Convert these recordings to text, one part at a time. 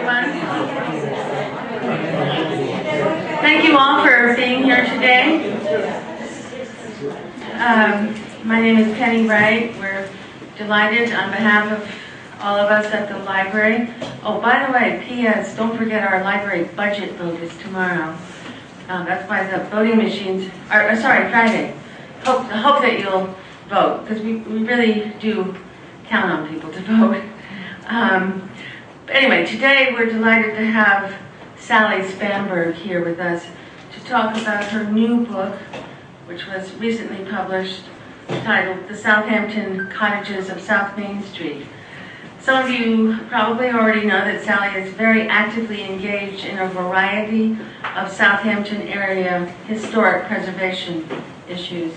everyone. Thank you all for being here today. My name is Penny Wright. We're delighted on behalf of all of us at the library. Oh, by the way, P.S., don't forget our library budget vote is tomorrow. That's why the voting machines are, Friday. Hope that you'll vote, because we really do count on people to vote. Anyway, today we're delighted to have Sally Spanburgh here with us to talk about her new book, which was recently published, titled The Southampton Cottages of South Main Street. Some of you probably already know that Sally is very actively engaged in a variety of Southampton area historic preservation issues,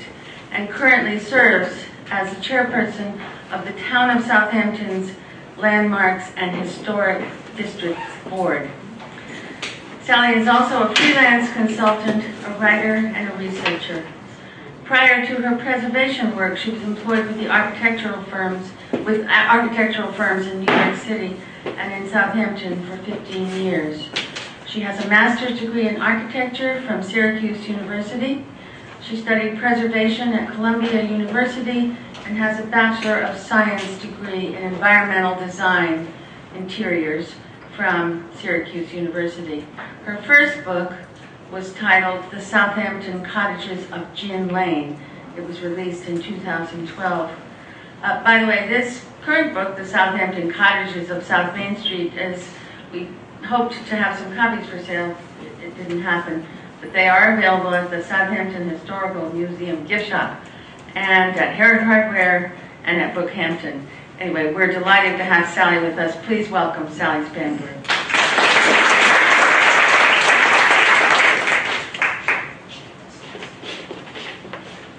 and currently serves as the chairperson of the Town of Southampton's Landmarks and Historic Districts Board. Sally is also a freelance consultant, a writer, and a researcher. Prior to her preservation work, she was employed with architectural firms in New York City and in Southampton for 15 years. She has a master's degree in architecture from Syracuse University. She studied preservation at Columbia University and has a Bachelor of Science degree in environmental design, interiors, from Syracuse University. Her first book was titled The Southampton Cottages of Gin Lane. It was released in 2012. By the way, this current book, The Southampton Cottages of South Main Street, is, we hoped to have some copies for sale. It didn't happen, but they are available at the Southampton Historical Museum gift shop and at Harrod Hardware and at Brookhampton. Anyway, we're delighted to have Sally with us. Please welcome Sally Spanburgh.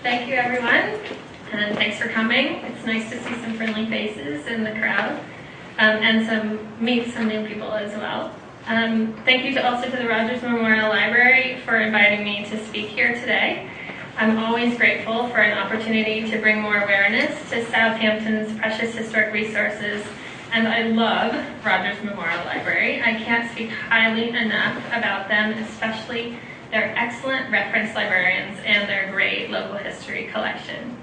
Thank you, everyone, and thanks for coming. It's nice to see some friendly faces in the crowd, and meet some new people as well. Thank you also to the Rogers Memorial Library for inviting me to speak here today. I'm always grateful for an opportunity to bring more awareness to Southampton's precious historic resources, and I love Rogers Memorial Library. I can't speak highly enough about them, especially their excellent reference librarians and their great local history collection.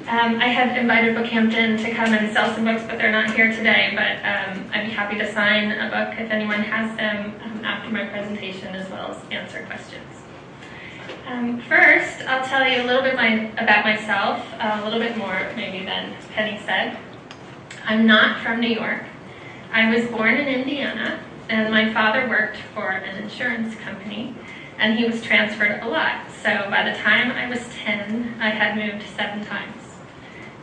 I had invited Brookhampton to come and sell some books, but they're not here today, but I'd be happy to sign a book if anyone has them after my presentation, as well as answer questions. First, I'll tell you a little bit about myself, a little bit more maybe than Penny said. I'm not from New York. I was born in Indiana, and my father worked for an insurance company, and he was transferred a lot. So by the time I was 10, I had moved 7 times.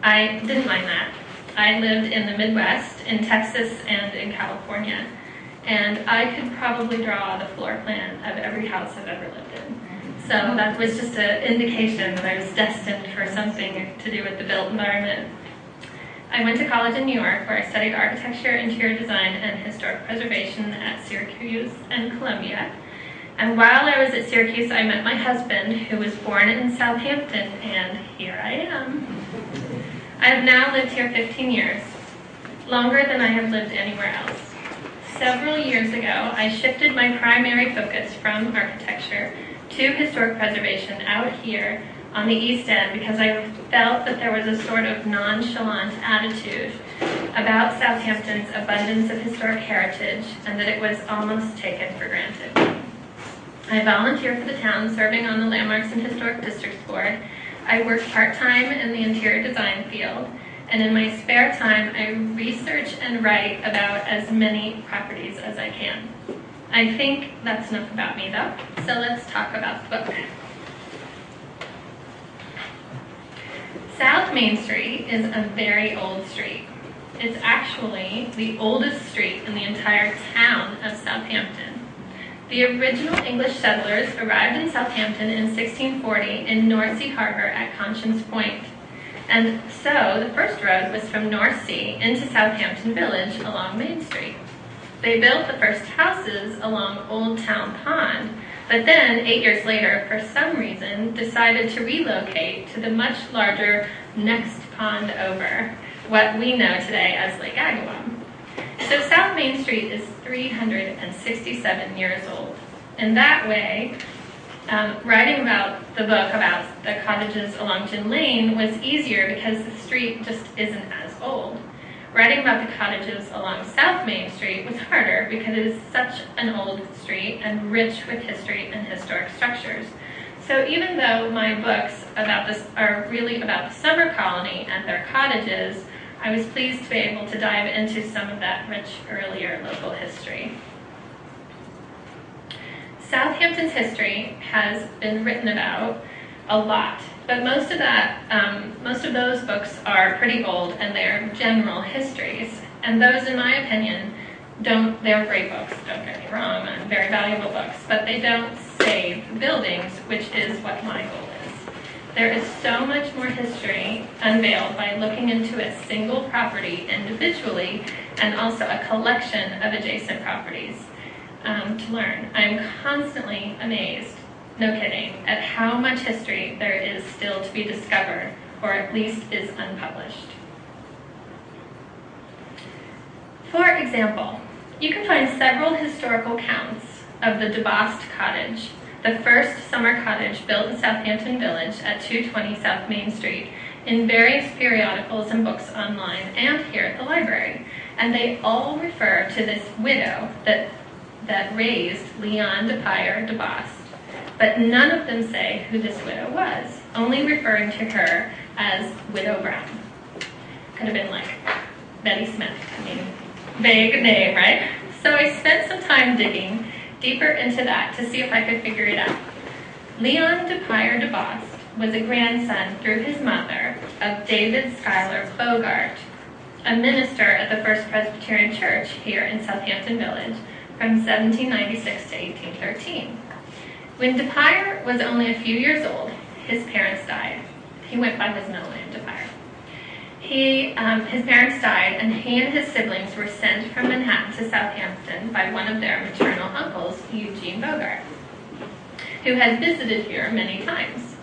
I didn't mind that. I lived in the Midwest, in Texas, and in California, and I could probably draw the floor plan of every house I've ever lived in. So that was just an indication that I was destined for something to do with the built environment. I went to college in New York, where I studied architecture, interior design, and historic preservation at Syracuse and Columbia. And while I was at Syracuse, I met my husband, who was born in Southampton, and here I am. I have now lived here 15 years, longer than I have lived anywhere else. Several years ago, I shifted my primary focus from architecture to historic preservation out here on the East End, because I felt that there was a sort of nonchalant attitude about Southampton's abundance of historic heritage, and that it was almost taken for granted. I volunteer for the town, serving on the Landmarks and Historic Districts Board. I work part-time in the interior design field, and in my spare time, I research and write about as many properties as I can. I think that's enough about me, though, so let's talk about the book. South Main Street is a very old street. It's actually the oldest street in the entire town of Southampton. The original English settlers arrived in Southampton in 1640 in North Sea Harbor at Conscience Point. And so the first road was from North Sea into Southampton Village along Main Street. They built the first houses along Old Town Pond, but then 8 years later, for some reason, decided to relocate to the much larger next pond over, what we know today as Lake Agawam. So South Main Street is 367 years old. In that way, writing about the book about the cottages along Gin Lane was easier because the street just isn't as old. Writing about the cottages along South Main Street was harder because it is such an old street and rich with history and historic structures. So even though my books about this are really about the summer colony and their cottages, I was pleased to be able to dive into some of that rich earlier local history. Southampton's history has been written about a lot, but most of those books are pretty old and they're general histories. And those, in my opinion, they're great books, don't get me wrong, and very valuable books, but they don't save the buildings, which is what my goal is. There is so much more history unveiled by looking into a single property individually and also a collection of adjacent properties to learn. I'm constantly amazed, no kidding, at how much history there is still to be discovered, or at least is unpublished. For example, you can find several historical accounts of the DeBost Cottage, the first summer cottage built in Southampton Village at 220 South Main Street, in various periodicals and books online and here at the library. And they all refer to this widow that raised Leon de Pire DeBost. But none of them say who this widow was, only referring to her as Widow Brown. Could have been like Betty Smith. I mean, vague name, right? So I spent some time digging deeper into that to see if I could figure it out. Leon de Pire DeBost was a grandson through his mother of David Schuyler Bogart, a minister at the First Presbyterian Church here in Southampton Village from 1796 to 1813. When de Pire was only a few years old, his parents died. He went by his middle name, de Pire. His parents died, and he and his siblings were sent from Manhattan to Southampton by one of their maternal uncles, Eugene Bogart, who had visited here many times.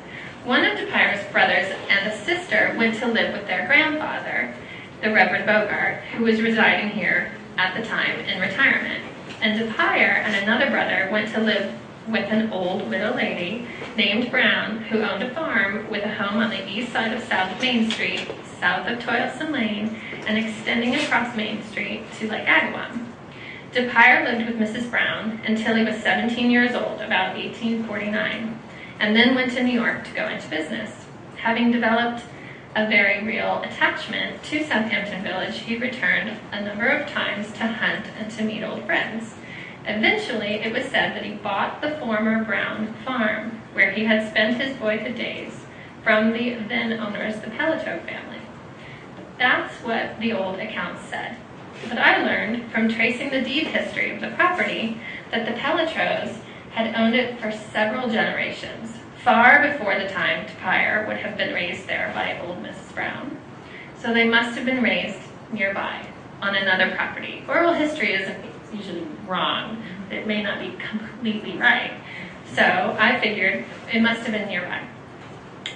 One of de Pire's brothers and a sister went to live with their grandfather, the Reverend Bogart, who was residing here at the time in retirement. And de Pire and another brother went to live with an old widow lady named Brown, who owned a farm with a home on the east side of South Main Street, south of Toilsome Lane, and extending across Main Street to Lake Agawam. De Pire lived with Mrs. Brown until he was 17 years old, about 1849, and then went to New York to go into business. Having developed a very real attachment to Southampton Village, he returned a number of times to hunt and to meet old friends. Eventually, it was said that he bought the former Brown farm, where he had spent his boyhood days, from the then owners, the Pelletot family. That's what the old accounts said. But I learned from tracing the deed history of the property that the Pelletots had owned it for several generations, far before the time de Pire would have been raised there by old Mrs. Brown. So they must have been raised nearby, on another property. Oral history isn't usually wrong. It may not be completely right. So I figured it must have been nearby.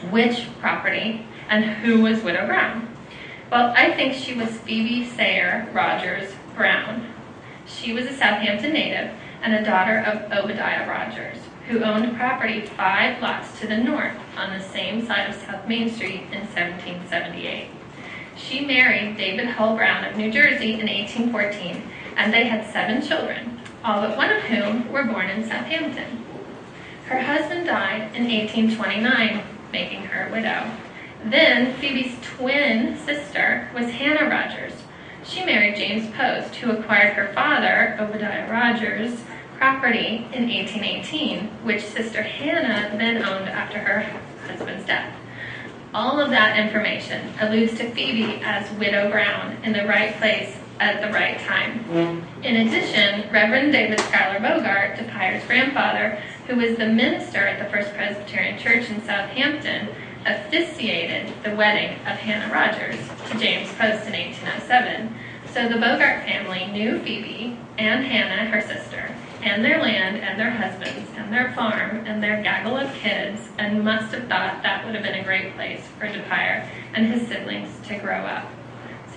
Which property and who was Widow Brown? Well, I think she was Phoebe Sayre Rogers Brown. She was a Southampton native and a daughter of Obadiah Rogers, who owned property 5 lots to the north on the same side of South Main Street in 1778. She married David Hull Brown of New Jersey in 1814, and they had 7 children, all but one of whom were born in Southampton. Her husband died in 1829, making her a widow. Then Phoebe's twin sister was Hannah Rogers. She married James Post, who acquired her father, Obadiah Rogers, property in 1818, which sister Hannah then owned after her husband's death. All of that information alludes to Phoebe as Widow Brown in the right place at the right time. In addition, Reverend David Schuyler Bogart, de Pire's grandfather, who was the minister at the First Presbyterian Church in Southampton, officiated the wedding of Hannah Rogers to James Post in 1807. So the Bogart family knew Phoebe and Hannah, her sister, and their land and their husbands and their farm and their gaggle of kids, and must have thought that would have been a great place for de Pire and his siblings to grow up.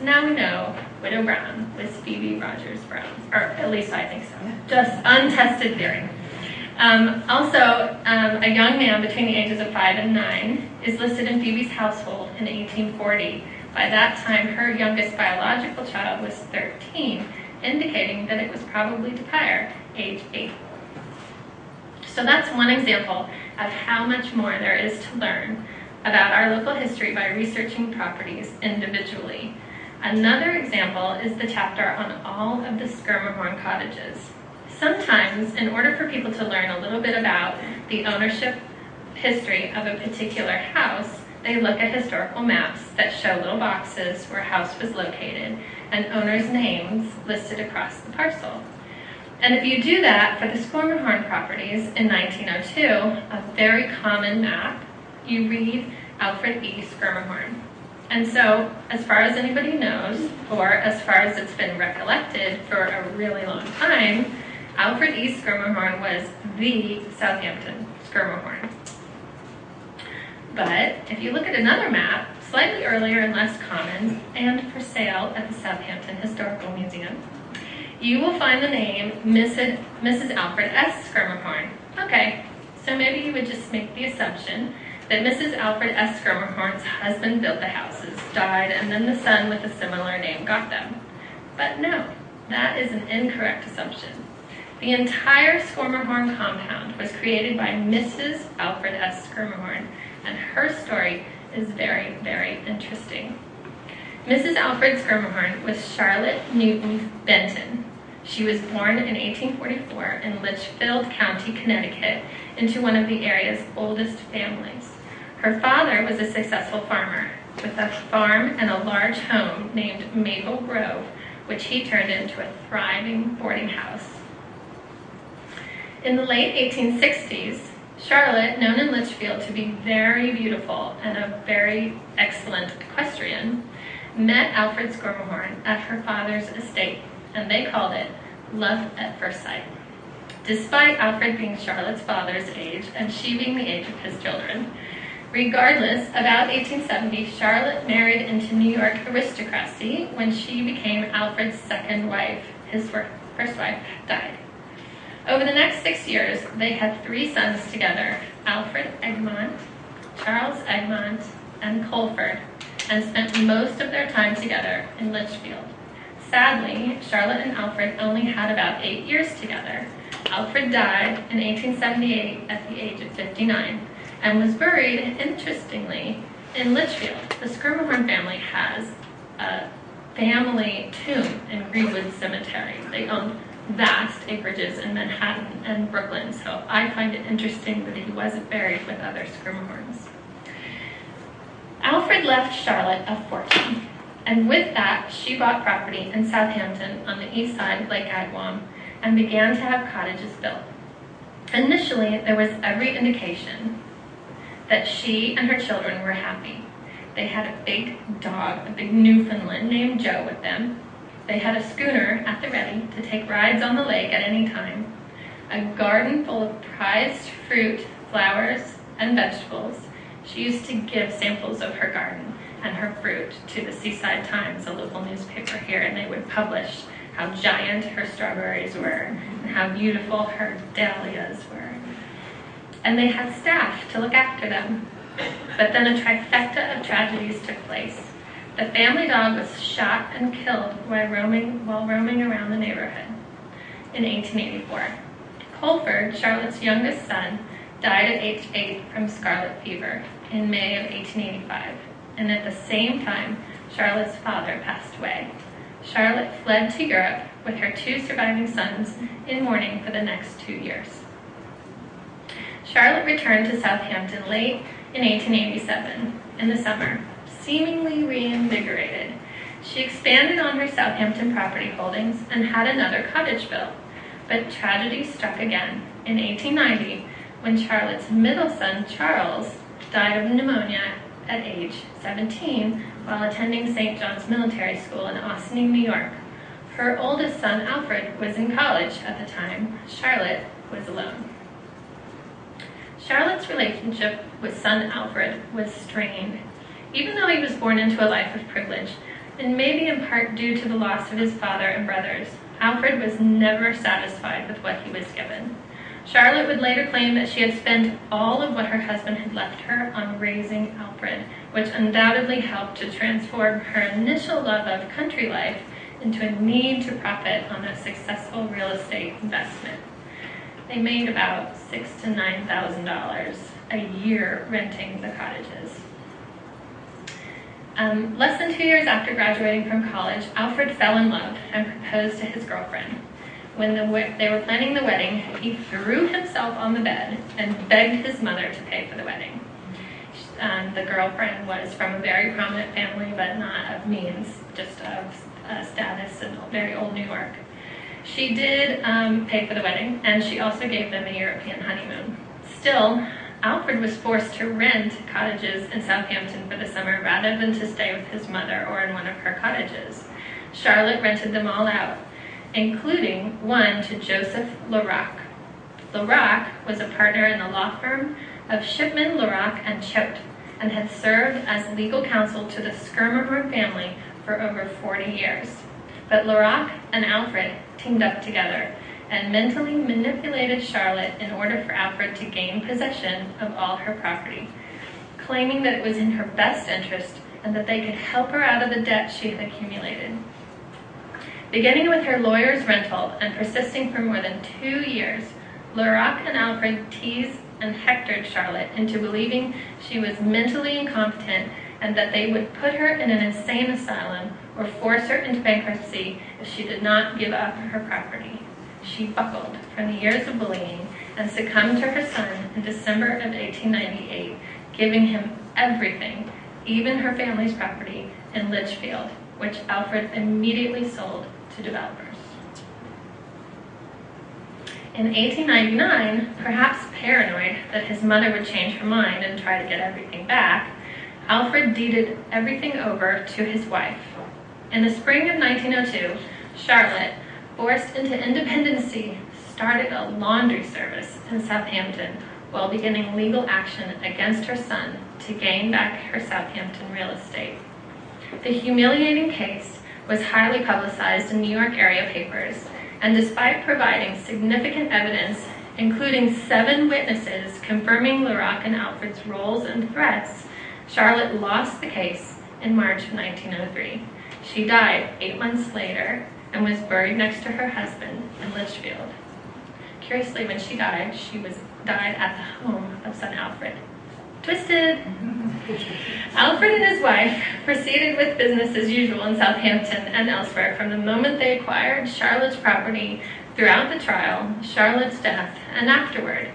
So now we know Widow Brown was Phoebe Rogers Brown, or at least I think so. Just untested theory. A young man between the ages of 5 and 9 is listed in Phoebe's household in 1840. By that time, her youngest biological child was 13, indicating that it was probably Depire, age 8. So that's one example of how much more there is to learn about our local history by researching properties individually. Another example is the chapter on all of the Schermerhorn cottages. Sometimes, in order for people to learn a little bit about the ownership history of a particular house, they look at historical maps that show little boxes where a house was located and owners' names listed across the parcel. And if you do that for the Schermerhorn properties in 1902, a very common map, you read Alfred E. Schermerhorn. And so, as far as anybody knows, or as far as it's been recollected for a really long time, Alfred E. Schermerhorn was the Southampton Schermerhorn. But if you look at another map, slightly earlier and less common, and for sale at the Southampton Historical Museum, you will find the name Mrs. Alfred S. Schermerhorn. Okay, so maybe you would just make the assumption that Mrs. Alfred S. Schermerhorn's husband built the houses, died, and then the son with a similar name got them. But no, that is an incorrect assumption. The entire Schermerhorn compound was created by Mrs. Alfred S. Schermerhorn, and her story is very, very interesting. Mrs. Alfred Schermerhorn was Charlotte Newton Benton. She was born in 1844 in Litchfield County, Connecticut, into one of the area's oldest families. Her father was a successful farmer with a farm and a large home named Maple Grove, which he turned into a thriving boarding house. In the late 1860s, Charlotte, known in Litchfield to be very beautiful and a very excellent equestrian, met Alfred Schermerhorn at her father's estate, and they called it love at first sight. Despite Alfred being Charlotte's father's age and she being the age of his children, regardless, about 1870, Charlotte married into New York aristocracy when she became Alfred's second wife. His first wife died. Over the next 6 years, they had 3 sons together, Alfred Egmont, Charles Egmont, and Colford, and spent most of their time together in Litchfield. Sadly, Charlotte and Alfred only had about 8 years together. Alfred died in 1878 at the age of 59 and was buried, interestingly, in Litchfield. The Schermerhorn family has a family tomb in Greenwood Cemetery. They own vast acreages in Manhattan and Brooklyn, so I find it interesting that he wasn't buried with other Schermerhorns. Alfred left Charlotte a fortune, and with that, she bought property in Southampton on the east side of Lake Agawam and began to have cottages built. Initially, there was every indication that she and her children were happy. They had a big dog, a big Newfoundland named Joe with them. They had a schooner at the ready to take rides on the lake at any time, a garden full of prized fruit, flowers, and vegetables. She used to give samples of her garden and her fruit to the Seaside Times, a local newspaper here, and they would publish how giant her strawberries were and how beautiful her dahlias were. And they had staff to look after them. But then a trifecta of tragedies took place. The family dog was shot and killed while roaming around the neighborhood in 1884. Colford, Charlotte's youngest son, died at age 8 from scarlet fever in May of 1885. And at the same time, Charlotte's father passed away. Charlotte fled to Europe with her 2 surviving sons in mourning for the next 2 years. Charlotte returned to Southampton late in 1887 in the summer, seemingly reinvigorated. She expanded on her Southampton property holdings and had another cottage built. But tragedy struck again in 1890 when Charlotte's middle son, Charles, died of pneumonia at age 17 while attending St. John's Military School in Ossining, New York. Her oldest son, Alfred, was in college at the time. Charlotte was alone. Charlotte's relationship with son Alfred was strained. Even though he was born into a life of privilege, And maybe in part due to the loss of his father and brothers, Alfred was never satisfied with what he was given. Charlotte would later claim that she had spent all of what her husband had left her on raising Alfred, which undoubtedly helped to transform her initial love of country life into a need to profit on a successful real estate investment. They made about $6,000 to $9,000 a year renting the cottages. Less than 2 years after graduating from college, Alfred fell in love and proposed to his girlfriend. When they were planning the wedding, he threw himself on the bed and begged his mother to pay for the wedding. The girlfriend was from a very prominent family, but not of means, just of status in very old New York. She did pay for the wedding, and she also gave them a European honeymoon. Still, Alfred was forced to rent cottages in Southampton for the summer rather than to stay with his mother or in one of her cottages. Charlotte rented them all out, including one to Joseph Larac. Larac was a partner in the law firm of Shipman, Larac, and Choate, and had served as legal counsel to the Schermerhorn family for over 40 years. But Larac and Alfred teamed up together and mentally manipulated Charlotte in order for Alfred to gain possession of all her property, claiming that it was in her best interest and that they could help her out of the debt she had accumulated. Beginning with her lawyer's rental and persisting for more than 2 years, Larac and Alfred teased and hectored Charlotte into believing she was mentally incompetent and that they would put her in an insane asylum or force her into bankruptcy if she did not give up her property. She buckled from the years of bullying and succumbed to her son in December of 1898, giving him everything, even her family's property in Litchfield, which Alfred immediately sold to developers. In 1899, perhaps paranoid that his mother would change her mind and try to get everything back, Alfred deeded everything over to his wife. In the spring of 1902, Charlotte, forced into independency, started a laundry service in Southampton while beginning legal action against her son to gain back her Southampton real estate. The humiliating case was highly publicized in New York area papers, and despite providing significant evidence, including 7 witnesses confirming Larac and Alfred's roles and threats, Charlotte lost the case in March of 1903. She died 8 months later and was buried next to her husband in Litchfield. Curiously, when she died at the home of son Alfred. Twisted! Alfred and his wife proceeded with business as usual in Southampton and elsewhere from the moment they acquired Charlotte's property throughout the trial, Charlotte's death, and afterward.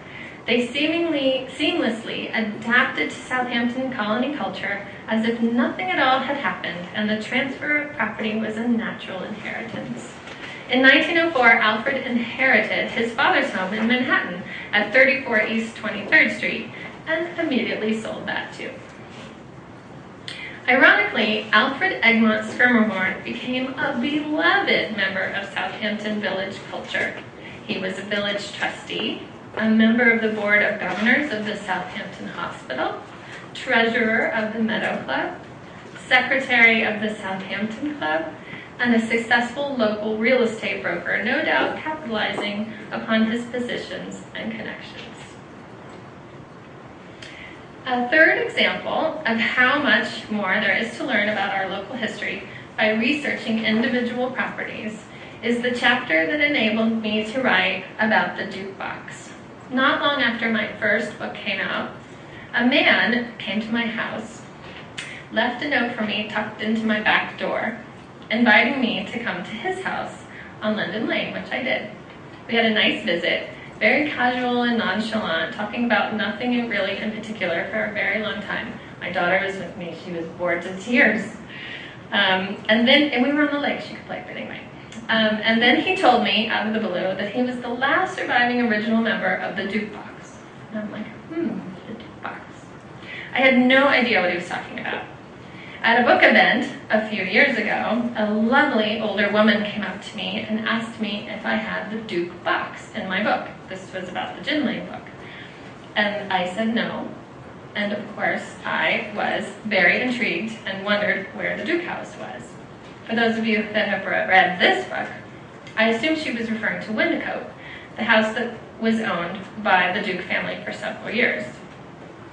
They seamlessly adapted to Southampton colony culture as if nothing at all had happened, and the transfer of property was a natural inheritance. In 1904, Alfred inherited his father's home in Manhattan at 34 East 23rd Street, and immediately sold that too. Ironically, Alfred Egmont Schermerhorn became a beloved member of Southampton village culture. He was a village trustee, a member of the Board of Governors of the Southampton Hospital, treasurer of the Meadow Club, secretary of the Southampton Club, and a successful local real estate broker, no doubt capitalizing upon his positions and connections. A third example of how much more there is to learn about our local history by researching individual properties is the chapter that enabled me to write about the Duke Box. Not long after my first book came out, a man came to my house, left a note for me tucked into my back door, inviting me to come to his house on Linden Lane, which I did. We had a nice visit, very casual and nonchalant, talking about nothing really in particular for a very long time. My daughter was with me. She was bored to tears. And we were on the lake. She could play, but anyway. And then he told me, out of the blue, that he was the last surviving original member of the Duke Box. And I'm like, the Duke Box. I had no idea what he was talking about. At a book event a few years ago, a lovely older woman came up to me and asked me if I had the Duke Box in my book. This was about the Gin Lane book. And I said no. And of course, I was very intrigued and wondered where the Duke House was. For those of you that have read this book, I assume she was referring to Windicote, the house that was owned by the Duke family for several years.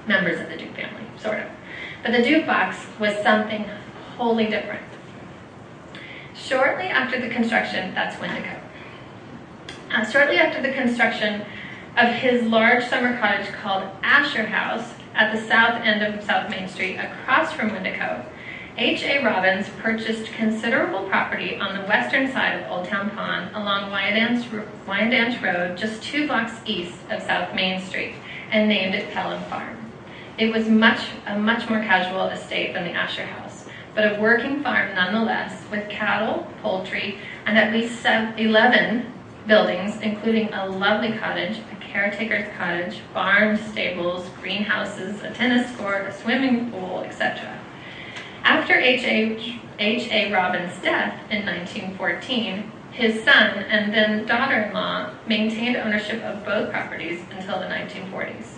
Members of the Duke family, sort of. But the Duke box was something wholly different. Shortly after the construction, that's Windicote. Shortly after the construction of his large summer cottage called Asher House at the south end of South Main Street across from Windicote, H.A. Robbins purchased considerable property on the western side of Old Town Pond along Wyandanch Road, just 2 blocks east of South Main Street, and named it Pelham Farm. It was a much more casual estate than the Asher House, but a working farm nonetheless, with cattle, poultry, and at least 11 buildings, including a lovely cottage, a caretaker's cottage, barns, stables, greenhouses, a tennis court, a swimming pool, etc. After H.A. Robbins' death in 1914, his son and then daughter-in-law maintained ownership of both properties until the 1940s.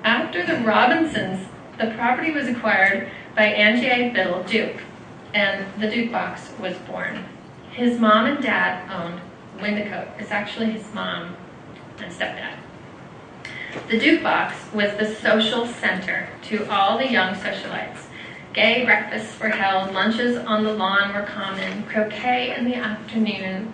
After the Robinsons, the property was acquired by Angie A. Biddle Duke, and the Duke box was born. His mom and dad owned Windicote. It's actually his mom and stepdad. The Duke box was the social center to all the young socialites. Gay breakfasts were held, lunches on the lawn were common, croquet in the afternoon,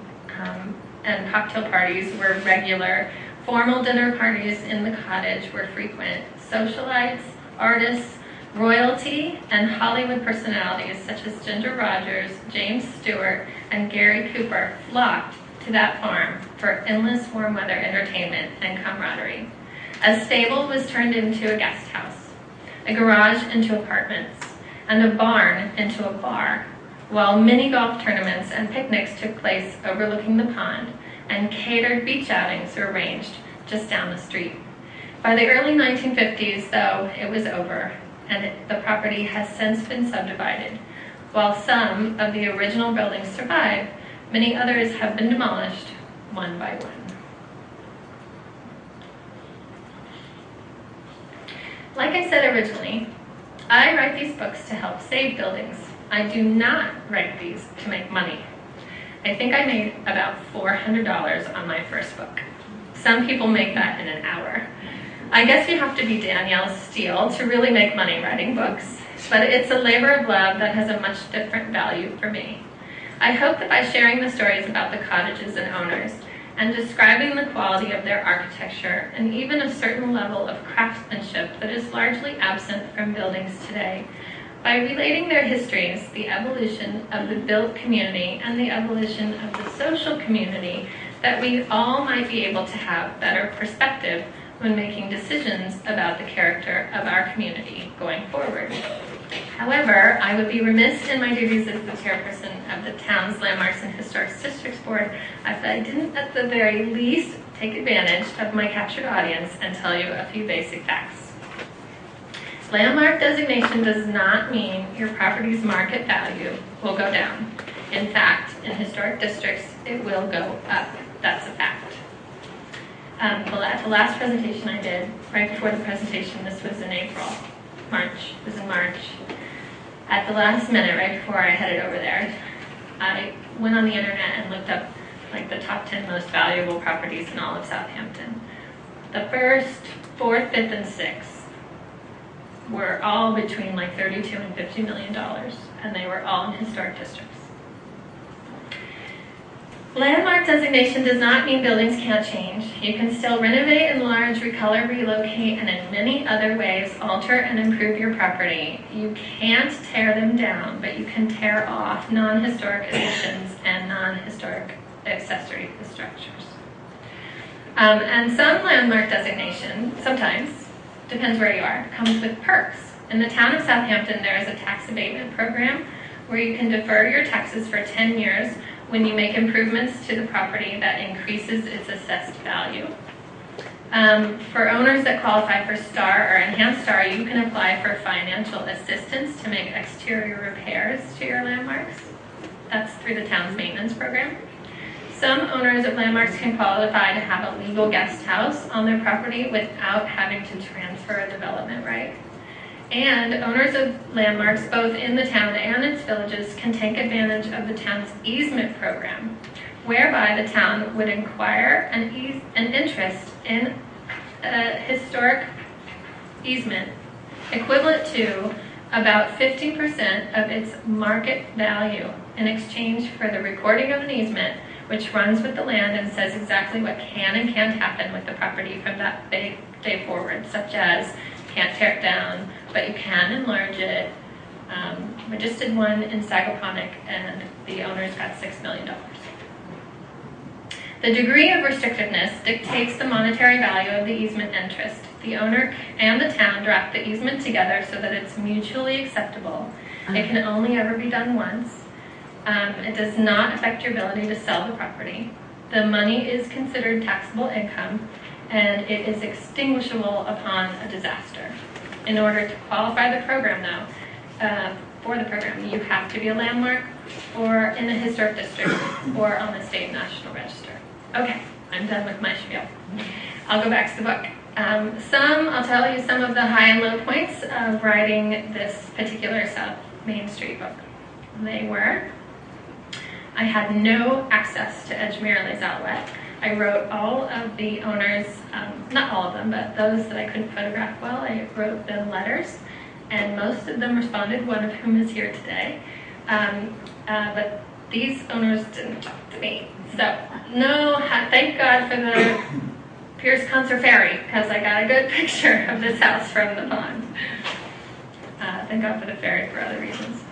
and cocktail parties were regular. Formal dinner parties in the cottage were frequent. Socialites, artists, royalty, and Hollywood personalities such as Ginger Rogers, James Stewart, and Gary Cooper flocked to that farm for endless warm weather entertainment and camaraderie. A stable was turned into a guest house, a garage into apartments, and a barn into a bar, while mini golf tournaments and picnics took place overlooking the pond, and catered beach outings were arranged just down the street. By the early 1950s, though, it was over, and the property has since been subdivided. While some of the original buildings survive, many others have been demolished one by one. Like I said originally, I write these books to help save buildings. I do not write these to make money. I think I made about $400 on my first book. Some people make that in an hour. I guess you have to be Danielle Steele to really make money writing books, but it's a labor of love that has a much different value for me. I hope that by sharing the stories about the cottages and owners, and describing the quality of their architecture, and even a certain level of craftsmanship that is largely absent from buildings today, by relating their histories, the evolution of the built community and the evolution of the social community, that we all might be able to have better perspective when making decisions about the character of our community going forward. However, I would be remiss in my duties as the chairperson of the town's Landmarks and Historic Districts Board if I didn't at the very least take advantage of my captured audience and tell you a few basic facts. Landmark designation does not mean your property's market value will go down. In fact, in historic districts, it will go up. That's a fact. At the last presentation I did, right before the presentation, this was in March, it was in March. At the last minute, right before I headed over there, I went on the internet and looked up like the top 10 most valuable properties in all of Southampton. The first, 4th, 5th, and 6th were all between like $32 and $50 million, and they were all in historic districts. Landmark designation does not mean buildings can't change. You can still renovate, enlarge, recolor, relocate, and in many other ways alter and improve your property. You can't tear them down, but you can tear off non-historic additions and non-historic accessory structures. And some landmark designation, sometimes, depends where you are, comes with perks. In the town of Southampton, there is a tax abatement program where you can defer your taxes for 10 years when you make improvements to the property that increases its assessed value. For owners that qualify for STAR or Enhanced STAR, you can apply for financial assistance to make exterior repairs to your landmarks. That's through the town's maintenance program. Some owners of landmarks can qualify to have a legal guest house on their property without having to transfer a development right. And owners of landmarks, both in the town and its villages, can take advantage of the town's easement program, whereby the town would acquire an interest in a historic easement equivalent to about 50% of its market value in exchange for the recording of an easement which runs with the land and says exactly what can and can't happen with the property from that day forward, such as can't tear it down, but you can enlarge it. We just did one in Sagaponic, and the owners got $6 million. The degree of restrictiveness dictates the monetary value of the easement interest. The owner and the town draft the easement together so that it's mutually acceptable. It can only ever be done once. It does not affect your ability to sell the property. The money is considered taxable income, and it is extinguishable upon a disaster. In order to qualify the program, though, for the program, you have to be a landmark or in a historic district or on the state national register. Okay, I'm done with my spiel. I'll go back to the book. I'll tell you some of the high and low points of writing this particular South Main Street book. They were, I had no access to Edgemere Les Allouettes. I wrote all of the owners, not all of them, but those that I couldn't photograph well, I wrote them letters, and most of them responded, one of whom is here today. But these owners didn't talk to me. So, no, thank God for the Pierce Concert Ferry, because I got a good picture of this house from the pond. Thank God for the ferry for other reasons.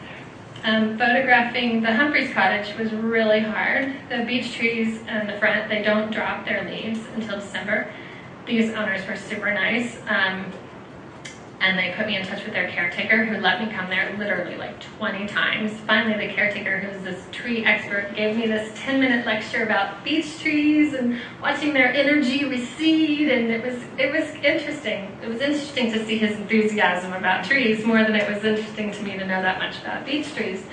Photographing the Humphreys cottage was really hard. The beech trees in the front, they don't drop their leaves until December. These owners were super nice, and they put me in touch with their caretaker, who let me come there literally like 20 times. Finally, the caretaker, who's this tree expert, gave me this 10-minute lecture about beech trees and watching their energy recede, and it was interesting. It was interesting to see his enthusiasm about trees more than it was interesting to me to know that much about beech trees.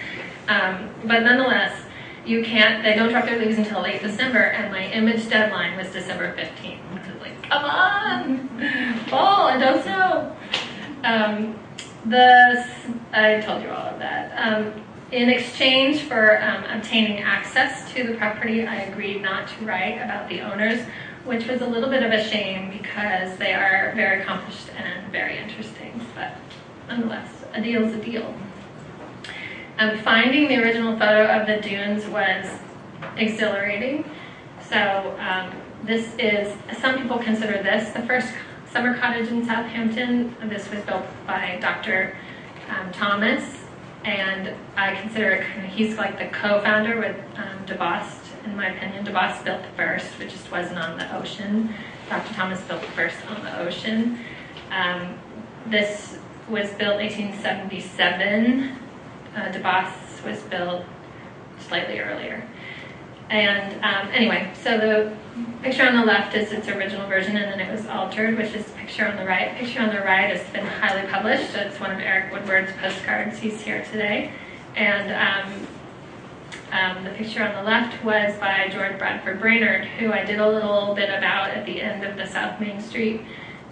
But nonetheless, they don't drop their leaves until late December, and my image deadline was December 15th. I was like, come on, fall and don't snow. I told you all of that. In exchange for obtaining access to the property, I agreed not to write about the owners, which was a little bit of a shame because they are very accomplished and very interesting. But nonetheless, a deal is a deal. Finding the original photo of the dunes was exhilarating. So some people consider this the first summer cottage in Southampton. This was built by Dr. Thomas, and I consider it he's like the co-founder with DeBost. In my opinion, DeBost built the first, which just wasn't on the ocean. Dr. Thomas built the first on the ocean. This was built 1877. DeBost was built slightly earlier. And anyway, so the picture on the left is its original version, and then it was altered, which is the picture on the right. The picture on the right has been highly published. It's one of Eric Woodward's postcards. He's here today. And the picture on the left was by George Bradford Brainerd, who I did a little bit about at the end of the South Main Street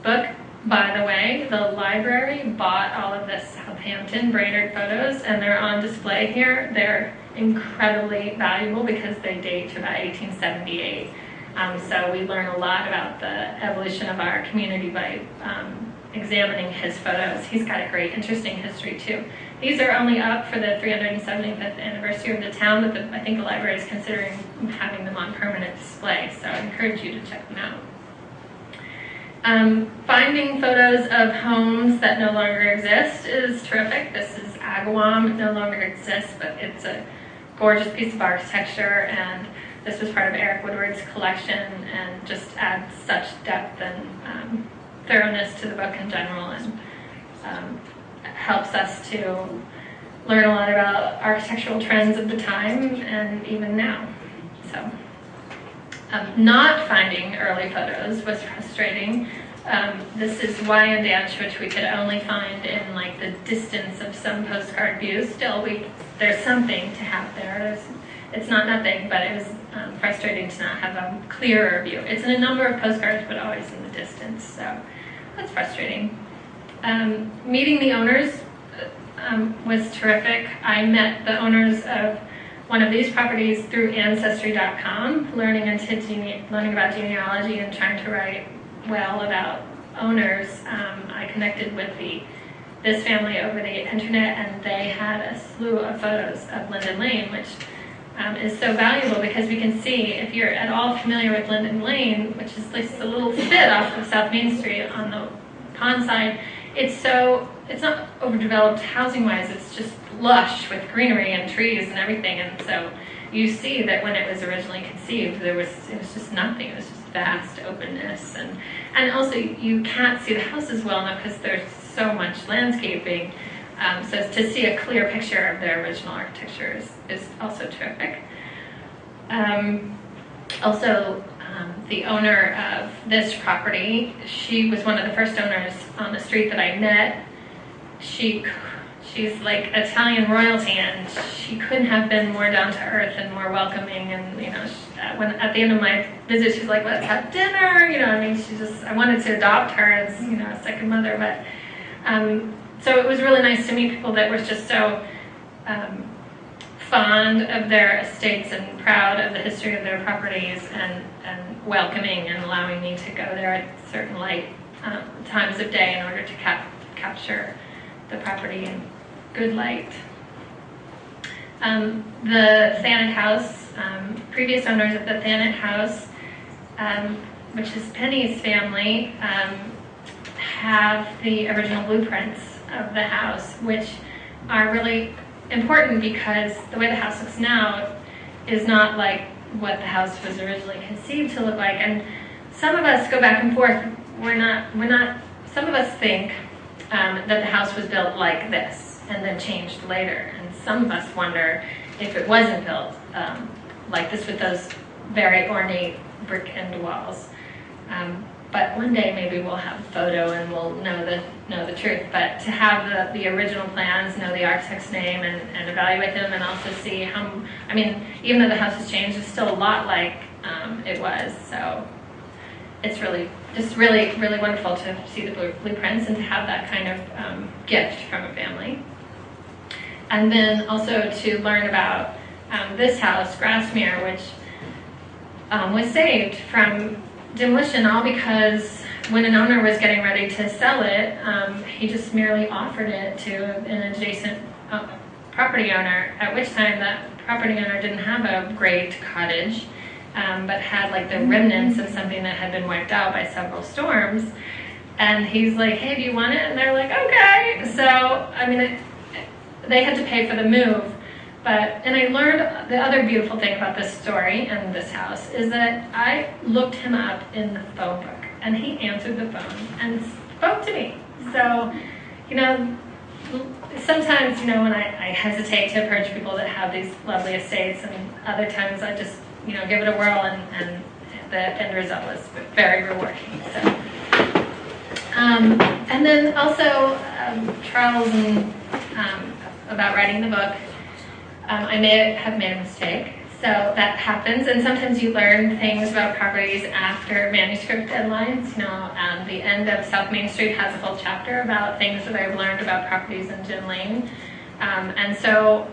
book. By the way, the library bought all of the Southampton Brainerd photos, and they're on display here. They're incredibly valuable because they date to about 1878. So we learn a lot about the evolution of our community by examining his photos. He's got a great, interesting history too. These are only up for the 375th anniversary of the town, but I think the library is considering having them on permanent display, so I encourage you to check them out. Finding photos of homes that no longer exist is terrific. This is Agawam. It no longer exists, but it's a gorgeous piece of architecture, and this was part of Eric Woodward's collection, and just adds such depth and thoroughness to the book in general, and helps us to learn a lot about architectural trends of the time and even now. So, not finding early photos was frustrating. This is Wyandanch, which we could only find in like the distance of some postcard views. Still, there's something to have there. It's not nothing, but it was frustrating to not have a clearer view. It's in a number of postcards, but always in the distance, so that's frustrating. Meeting the owners was terrific. I met the owners of one of these properties through Ancestry.com, learning about genealogy and trying to write well about owners. I connected with this family over the internet, and they had a slew of photos of Linden Lane, which is so valuable because we can see, if you're at all familiar with Linden Lane, which is just a little bit off of South Main Street on the pond side, it's not overdeveloped housing-wise, it's just lush with greenery and trees and everything, and so you see that when it was originally conceived, it was just nothing. It was just vast openness, and also you can't see the houses well enough because there's so much landscaping. So to see a clear picture of their original architecture is also terrific. The owner of this property, she was one of the first owners on the street that I met. She's like Italian royalty, and she couldn't have been more down to earth and more welcoming. And when at the end of my visit, she's like, "Let's have dinner." I wanted to adopt her as a second mother. But so it was really nice to meet people that were just so fond of their estates and proud of the history of their properties, and welcoming and allowing me to go there at certain light times of day in order to capture the property in good light. The Thanet House, previous owners of the Thanet House, which is Penny's family, have the original blueprints of the house, which are really important because the way the house looks now is not like what the house was originally conceived to look like. And some of us go back and forth. Some of us think that the house was built like this and then changed later. And some of us wonder if it wasn't built like this with those very ornate brick-end walls. But one day maybe we'll have a photo and we'll know the truth. But to have the original plans, know the architect's name, and evaluate them, and also see even though the house has changed, it's still a lot like it was. So it's really wonderful to see the blueprints and to have that kind of gift from a family. And then also to learn about this house, Grassmere, which was saved from demolition, all because when an owner was getting ready to sell it, he just merely offered it to an adjacent property owner, at which time that property owner didn't have a great cottage, but had like the remnants of something that had been wiped out by several storms. And he's like, "Hey, do you want it?" And they're like, "Okay." So, they had to pay for the move. And I learned the other beautiful thing about this story and this house is that I looked him up in the phone book, and he answered the phone and spoke to me. So, sometimes, when I hesitate to approach people that have these lovely estates, and other times I just, give it a whirl, and the end result was very rewarding. So, and then also Charles and about writing the book. I may have made a mistake, so that happens, and sometimes you learn things about properties after manuscript deadlines. The end of South Main Street has a whole chapter about things that I've learned about properties in Gin Lane, and so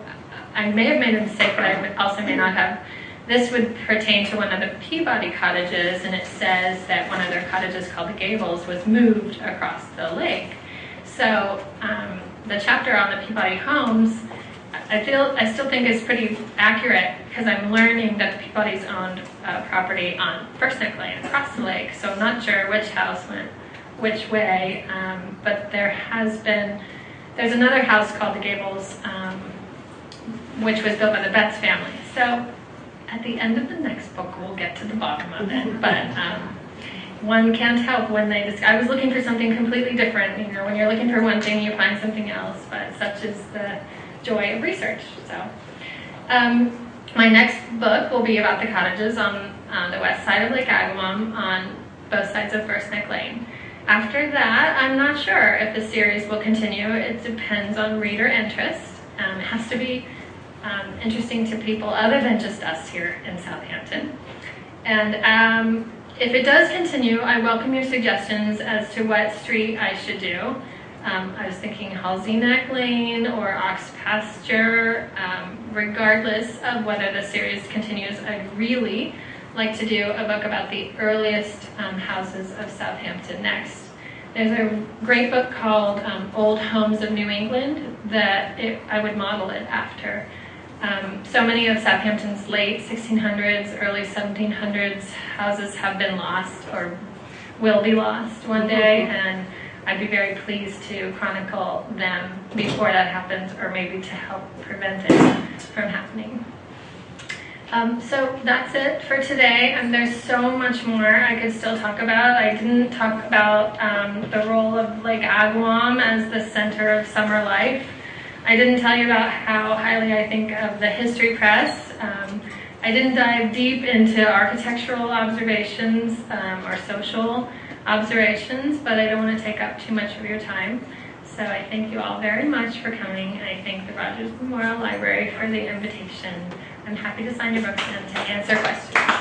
I may have made a mistake, but I also may not have. This would pertain to one of the Peabody cottages, and it says that one of their cottages, called the Gables, was moved across the lake. So the chapter on the Peabody homes, I still think is pretty accurate, because I'm learning that the Peabodys owned property on First Neck Lane across the lake, so I'm not sure which house went which way, but there's another house called the Gables, which was built by the Betts family. So at the end of the next book, we'll get to the bottom of it, but one can't help when I was looking for something completely different. When you're looking for one thing, you find something else, but such is the joy of research. So my next book will be about the cottages on the west side of Lake Agawam on both sides of First Neck Lane. After that, I'm not sure if the series will continue. It depends on reader interest. It has to be interesting to people other than just us here in Southampton. And if it does continue, I welcome your suggestions as to what street I should do. I was thinking Halsey Neck Lane or Ox Pasture. Regardless of whether the series continues, I'd really like to do a book about the earliest houses of Southampton next. There's a great book called Old Homes of New England that I would model it after. So many of Southampton's late 1600s, early 1700s houses have been lost or will be lost one day, and I'd be very pleased to chronicle them before that happens, or maybe to help prevent it from happening. So that's it for today, and there's so much more I could still talk about. I didn't talk about the role of Lake Agawam as the center of summer life. I didn't tell you about how highly I think of the History Press. I didn't dive deep into architectural observations or social observations, but I don't want to take up too much of your time. So I thank you all very much for coming, and I thank the Rogers Memorial Library for the invitation. I'm happy to sign your books and to answer questions.